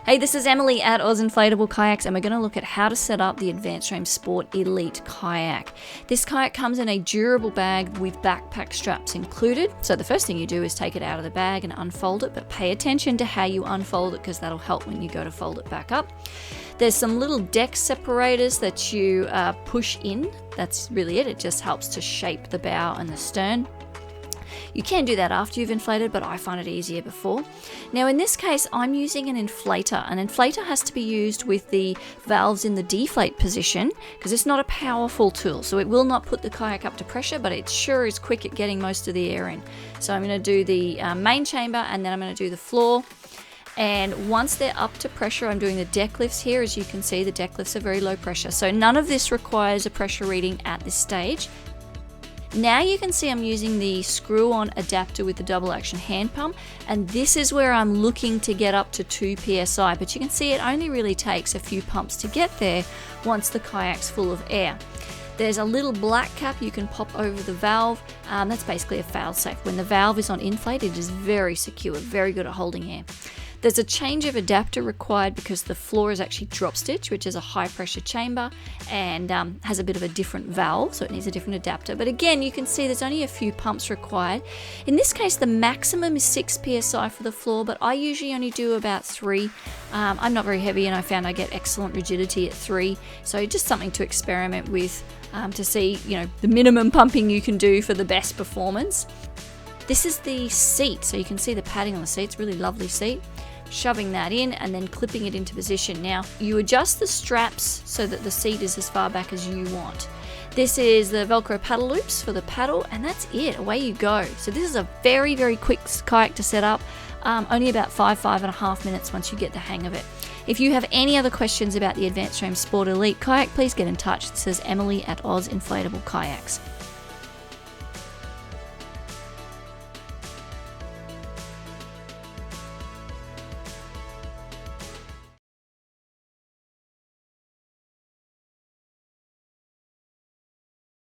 Hey, this is Emily at Inflatable Kayaks, and we're going to look at how to set up the AdvanedFrame Sport Elite kayak. This kayak comes in a durable bag with backpack straps included. So the first thing you do is take it out of the bag and unfold it, but pay attention to how you unfold it because that'll help when you go to fold it back up. There's some little deck separators that you push in. That's really it. It just helps to shape the bow and the stern. You can do that after you've inflated, but I find it easier before. Now in this case, I'm using an inflator. An inflator has to be used with the valves in the deflate position because it's not a powerful tool. So it will not put the kayak up to pressure, but it sure is quick at getting most of the air in. So I'm going to do the main chamber and then I'm going to do the floor. And once they're up to pressure, I'm doing the deck lifts here. As you can see, the deck lifts are very low pressure. So none of this requires a pressure reading at this stage. Now you can see I'm using the screw-on adapter with the double action hand pump, and this is where I'm looking to get up to 2 psi, but you can see it only really takes a few pumps to get there once the kayak's full of air. There's a little black cap you can pop over the valve. That's basically a fail-safe. When the valve is on inflate, it is very secure, very good at holding air. There's a change of adapter required because the floor is actually drop stitch, which is a high pressure chamber and has a bit of a different valve, so it needs a different adapter. But again, you can see there's only a few pumps required. In this case, the maximum is 6 psi for the floor, but I usually only do about 3. I'm not very heavy and I found I get excellent rigidity at 3, so just something to experiment with to see, the minimum pumping you can do for the best performance. This is the seat, so you can see the padding on the seat. It's a really lovely seat. Shoving that in and then clipping it into position. Now you adjust the straps so that the seat is as far back as you want. This is the Velcro paddle loops for the paddle, and that's it. Away you go. So this is a very, very quick kayak to set up. Only about 5.5 minutes once you get the hang of it. If you have any other questions about the AdvanedFrame Sport Elite kayak, please get in touch. This is Emily at Inflatable Kayaks.